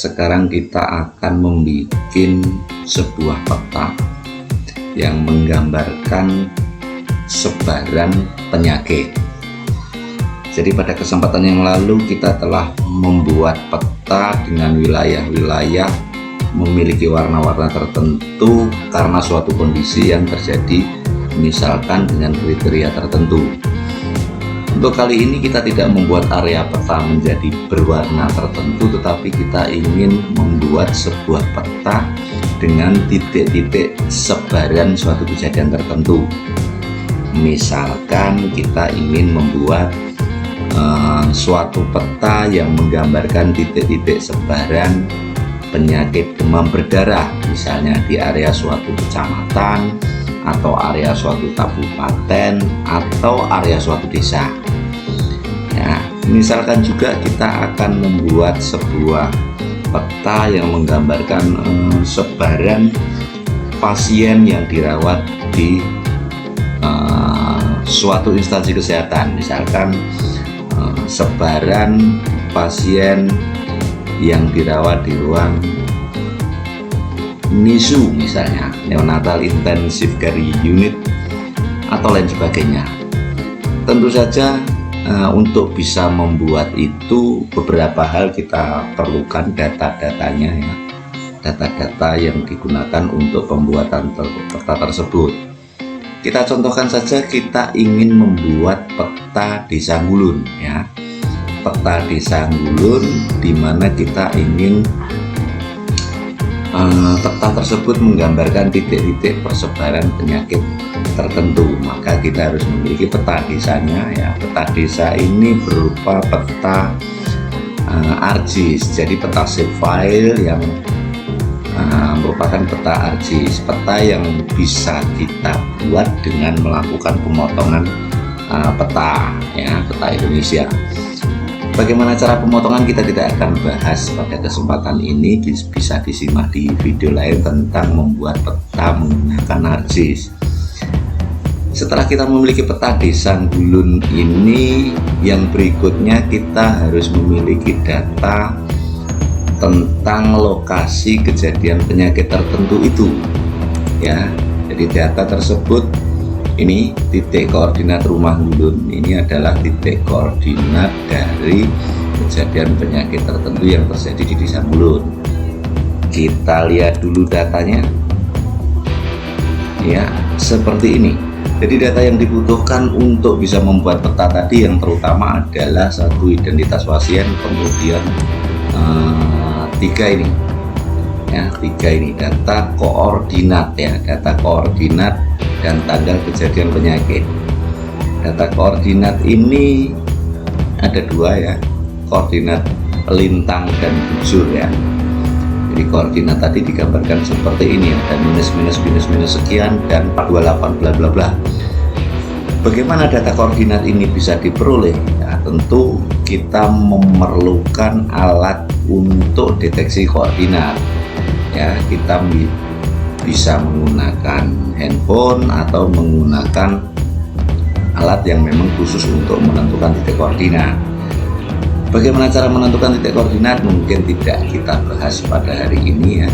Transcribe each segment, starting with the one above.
Sekarang kita akan membuat sebuah peta yang menggambarkan sebaran penyakit. Jadi pada kesempatan yang lalu kita telah membuat peta dengan wilayah-wilayah memiliki warna-warna tertentu karena suatu kondisi yang terjadi, misalkan dengan kriteria tertentu. Untuk kali ini kita tidak membuat area peta menjadi berwarna tertentu, tetapi kita ingin membuat sebuah peta dengan titik-titik sebaran suatu kejadian tertentu. Misalkan kita ingin membuat suatu peta yang menggambarkan titik-titik sebaran penyakit demam berdarah, misalnya di area suatu kecamatan atau area suatu kabupaten atau area suatu desa. Ya, misalkan juga kita akan membuat sebuah peta yang menggambarkan sebaran pasien yang dirawat di suatu instansi kesehatan, misalkan sebaran pasien yang dirawat di ruang NICU, misalnya Neonatal Intensive Care Unit atau lain sebagainya. Tentu saja untuk bisa membuat itu beberapa hal kita perlukan data-datanya, ya, data-data yang digunakan untuk pembuatan peta tersebut. Kita contohkan saja, kita ingin membuat peta Desa Ngulun, ya, peta Desa Ngulun, di mana kita ingin peta tersebut menggambarkan titik-titik persebaran penyakit tertentu. Maka kita harus memiliki peta desanya, ya. Peta desa ini berupa peta ArcGIS, jadi peta shapefile yang merupakan peta ArcGIS, peta yang bisa kita buat dengan melakukan pemotongan peta, ya, peta Indonesia. Bagaimana cara pemotongan kita tidak akan bahas pada kesempatan ini, bisa disimak di video lain tentang membuat peta menggunakan ArcGIS. Setelah kita memiliki peta Desa Ngulun ini, yang berikutnya kita harus memiliki data tentang lokasi kejadian penyakit tertentu itu, ya. Jadi data tersebut, ini titik koordinat rumah Ngulun, ini adalah titik koordinat dari kejadian penyakit tertentu yang terjadi di Desa Ngulun. Kita lihat dulu datanya, ya, seperti ini. Jadi data yang dibutuhkan untuk bisa membuat peta tadi yang terutama adalah satu, identitas pasien, kemudian tiga ini, ya, tiga ini data koordinat, ya, data koordinat dan tanggal kejadian penyakit. Data koordinat ini ada dua, ya, koordinat lintang dan bujur, ya. Jadi koordinat tadi digambarkan seperti ini, ada minus minus minus minus sekian dan 428 bla bla bla. Bagaimana data koordinat ini bisa diperoleh? Ya, tentu kita memerlukan alat untuk deteksi koordinat, ya. Kita bisa menggunakan handphone atau menggunakan alat yang memang khusus untuk menentukan titik koordinat. Bagaimana cara menentukan titik koordinat mungkin tidak kita bahas pada hari ini, ya.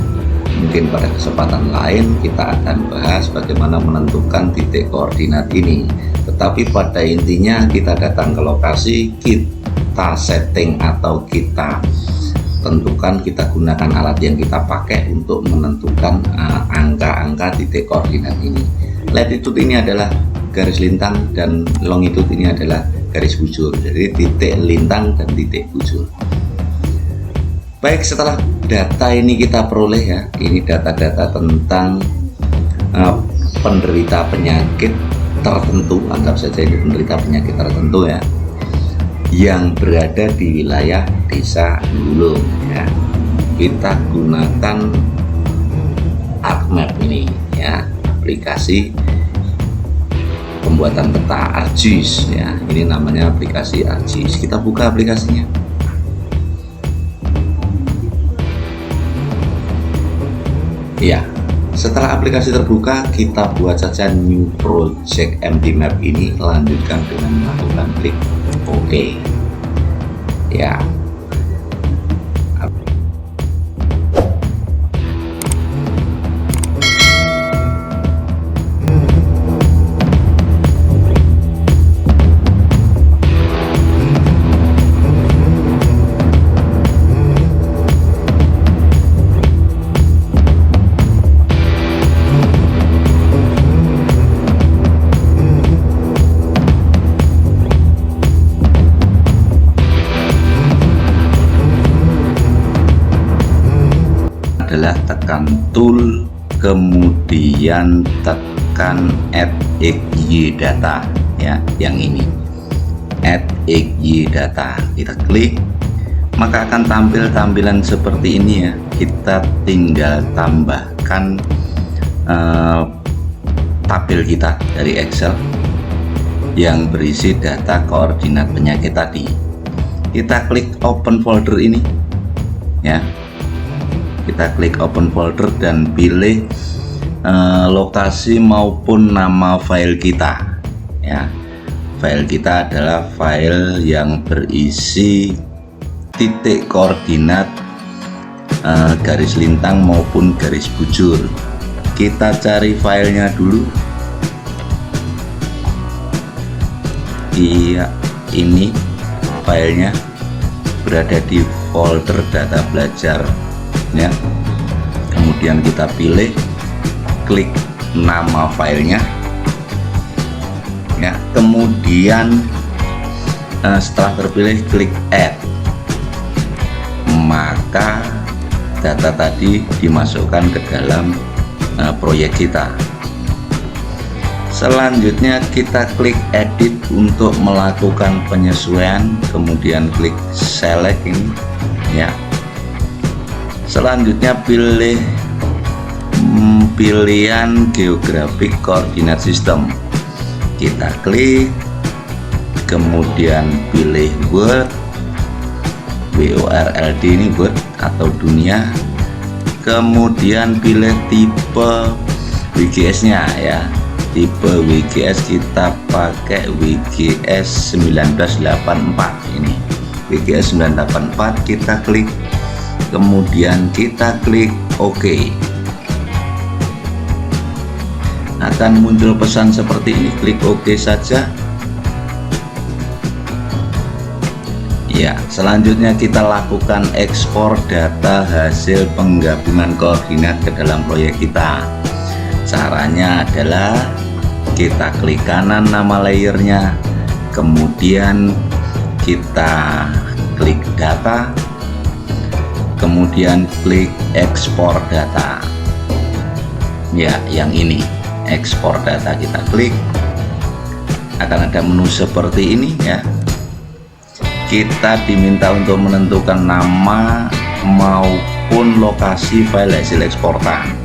Mungkin pada kesempatan lain kita akan bahas bagaimana menentukan titik koordinat ini. Tetapi pada intinya kita datang ke lokasi, kita setting atau kita tentukan, kita gunakan alat yang kita pakai untuk menentukan angka-angka titik koordinat ini. Latitude ini adalah garis lintang dan longitude ini adalah garis bujur. Jadi titik lintang dan titik bujur. Baik, setelah data ini kita peroleh, ya, ini data-data tentang penderita penyakit tertentu, anggap saja ini penderita penyakit tertentu, ya, yang berada di wilayah Desa Ngulun, ya. Kita gunakan ArcMap ini, ya, aplikasi pembuatan peta ArcGIS, ya. Ini namanya aplikasi ArcGIS. Kita buka aplikasinya. Ya, setelah aplikasi terbuka, kita buat saja new project empty map ini, lanjutkan dengan melakukan klik OK. Ya, tekan tool, kemudian tekan add xy data ya, yang ini add xy data, kita klik maka akan tampil tampilan seperti ini ya. Kita tinggal tambahkan tabel kita dari Excel yang berisi data koordinat penyakit tadi. Kita klik open folder ini ya, kita klik open folder dan pilih lokasi maupun nama file kita ya. File kita adalah file yang berisi titik koordinat garis lintang maupun garis bujur. Kita cari filenya dulu. Iya, ini filenya berada di folder data belajar ya. Kemudian kita pilih, klik nama filenya ya. Kemudian setelah terpilih klik add, maka data tadi dimasukkan ke dalam proyek kita. Selanjutnya kita klik edit untuk melakukan penyesuaian, kemudian klik select ini ya. Selanjutnya pilih pilihan geographic coordinate system, kita klik, kemudian pilih world, WORLD ini world atau dunia, kemudian pilih tipe WGS nya ya. Tipe WGS kita pakai WGS 1984 ini, WGS 984, kita klik, kemudian kita klik OK. Akan muncul pesan seperti ini, klik OK saja ya. Selanjutnya kita lakukan ekspor data hasil penggabungan koordinat ke dalam proyek kita. Caranya adalah kita klik kanan nama layernya, kemudian kita klik data, kemudian klik ekspor data ya, yang ini ekspor data, kita klik, akan ada menu seperti ini ya. Kita diminta untuk menentukan nama maupun lokasi file hasil eksportan.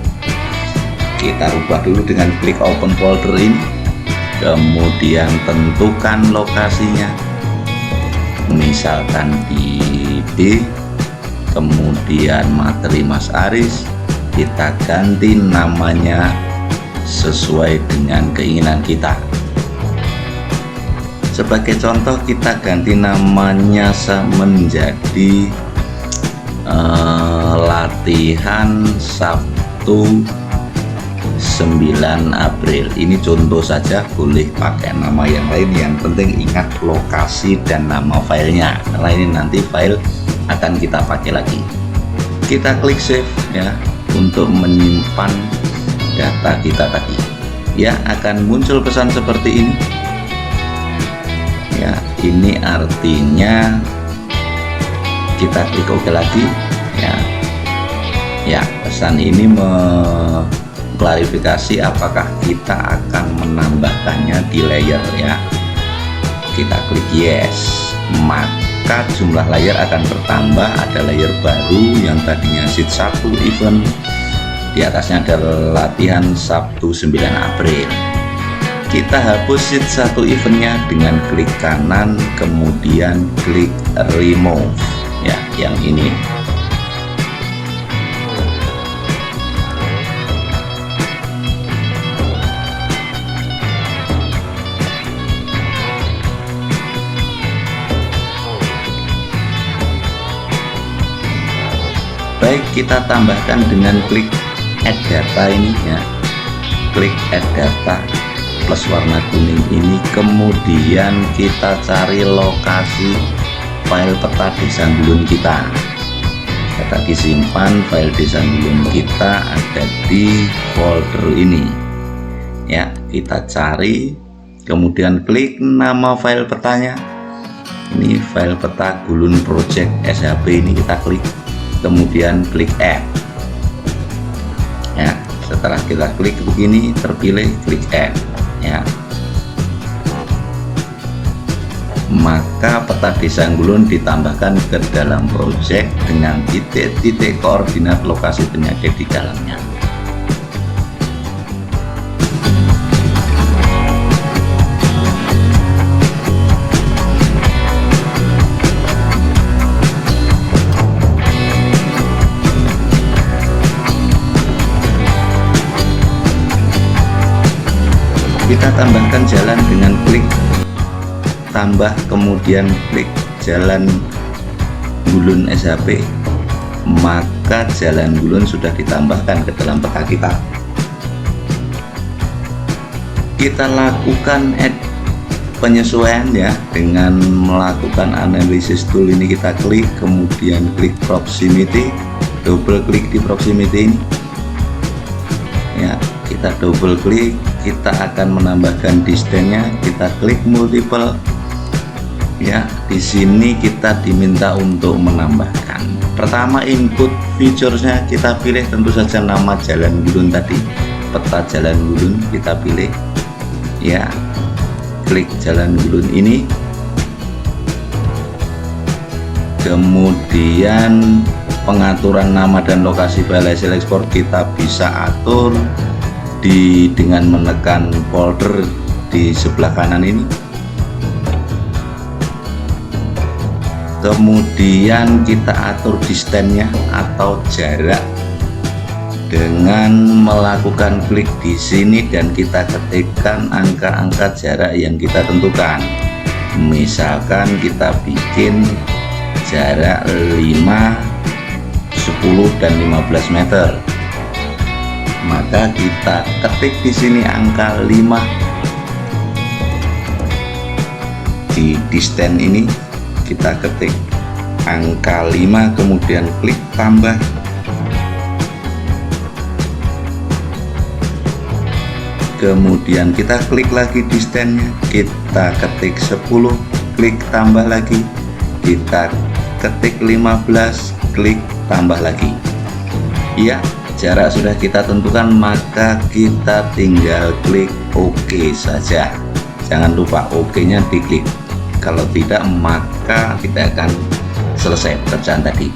Kita rubah dulu dengan klik open folder ini, kemudian tentukan lokasinya, misalkan di B, kemudian materi Mas Aris, kita ganti namanya sesuai dengan keinginan kita. Sebagai contoh, kita ganti namanya menjadi latihan Sabtu 9 April. Ini contoh saja, boleh pakai nama yang lain, yang penting ingat lokasi dan nama filenya, karena ini nanti file akan kita pakai lagi. Kita klik save ya untuk menyimpan data kita tadi ya. Akan muncul pesan seperti ini ya. Ini artinya kita klik OK lagi ya. Ya, pesan ini klarifikasi apakah kita akan menambahkannya di layer ya. Kita klik yes, maka jumlah layer akan bertambah. Ada layer baru yang tadinya sheet 1 event, di atasnya ada latihan Sabtu 9 April. Kita hapus sheet 1 eventnya dengan klik kanan, kemudian klik remove ya, yang ini. Baik, kita tambahkan dengan klik add data ini ya. Klik add data plus warna kuning ini, kemudian kita cari lokasi file peta desa Ngulun kita. Kita disimpan file desa Ngulun kita ada di folder ini ya. Kita cari, kemudian klik nama file petanya. Ini file peta Gulun Project SHP, ini kita klik, kemudian klik add. Setelah kita klik begini, terpilih, klik N ya. Maka peta desa Anggulun ditambahkan ke dalam proyek dengan titik-titik koordinat lokasi penyakit di dalamnya. Kita tambahkan jalan dengan klik tambah, kemudian klik jalan Anggulun SHP, maka jalan Anggulun sudah ditambahkan ke dalam peta kita. Kita lakukan penyesuaian ya dengan melakukan analisis tool ini. Kita klik, kemudian klik proximity, double klik di proximity ini ya. Kita double klik, kita akan menambahkan distance-nya, kita klik multiple ya. Di sini kita diminta untuk menambahkan. Pertama, input features-nya kita pilih tentu saja nama jalan Anggulun tadi, peta jalan Anggulun kita pilih ya. Klik jalan Anggulun ini, kemudian pengaturan nama dan lokasi file hasil ekspor kita bisa atur dengan menekan folder di sebelah kanan ini. Kemudian kita atur distance-nya atau jarak dengan melakukan klik di sini dan kita ketikkan angka-angka jarak yang kita tentukan. Misalkan kita bikin jarak 5, 10 dan 15 meter. Maka kita ketik di sini angka 5 di distance ini, kita ketik angka 5, kemudian klik tambah, kemudian kita klik lagi distance-nya, kita ketik 10, klik tambah lagi, kita ketik 15, klik tambah lagi ya. Jarak sudah kita tentukan, maka kita tinggal klik OK saja. Jangan lupa OK-nya diklik, kalau tidak maka tidak akan selesai pekerjaan tadi.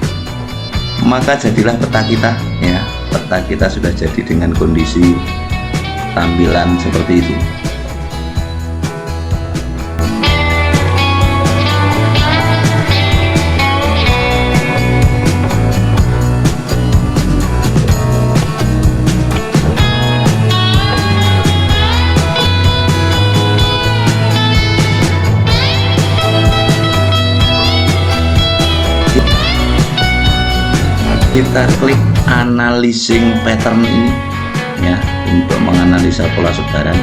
Maka jadilah peta kita ya. Peta kita sudah jadi dengan kondisi tampilan seperti itu. Kita klik analyzing pattern ini ya, untuk menganalisa pola sebaran.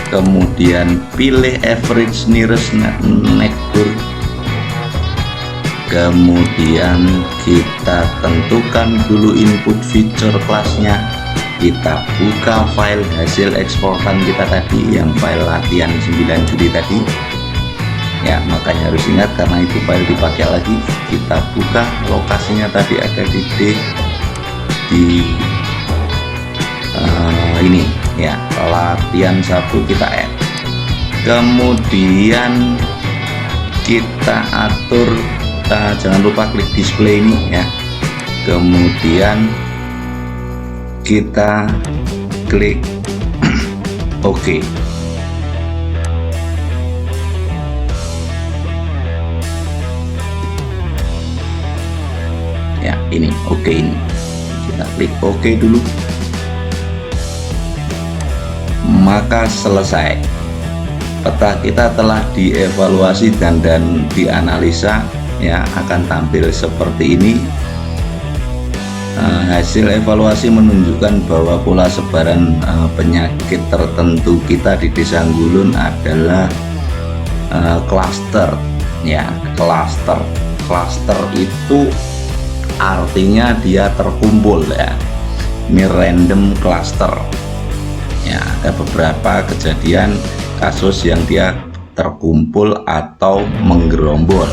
Kemudian pilih average nearest neighbor, kemudian kita tentukan dulu input feature kelasnya. Kita buka file hasil eksportan kita tadi, yang file latihan 9 Juli tadi ya. Makanya harus ingat karena itu file dipakai lagi. Kita buka, lokasinya tadi ada di ini ya, latihan 1 kita add. Kemudian kita atur, jangan lupa klik display ini ya. Kemudian kita klik OK. Ya, ini OK, ini kita klik OK dulu, maka selesai. Peta kita telah dievaluasi dan dianalisa ya, akan tampil seperti ini. Hasil evaluasi menunjukkan bahwa pola sebaran penyakit tertentu kita di Desa Anggulun adalah klaster ya. Klaster itu artinya dia terkumpul ya. Ini random cluster ya. Ada beberapa kejadian kasus yang dia terkumpul atau menggerombol.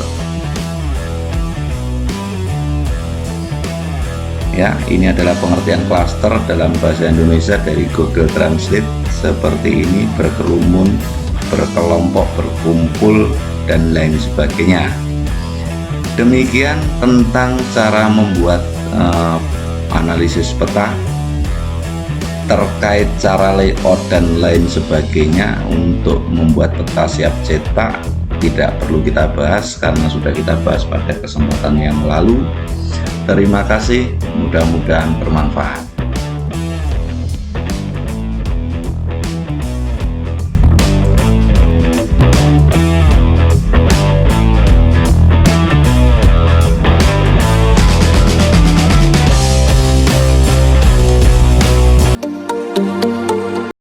Ya, ini adalah pengertian klaster dalam bahasa Indonesia dari Google Translate. Seperti ini: berkerumun, berkelompok, berkumpul, dan lain sebagainya. Demikian tentang cara membuat analisis peta. Terkait cara layout dan lain sebagainya untuk membuat peta siap cetak tidak perlu kita bahas karena sudah kita bahas pada kesempatan yang lalu. Terima kasih, mudah-mudahan bermanfaat.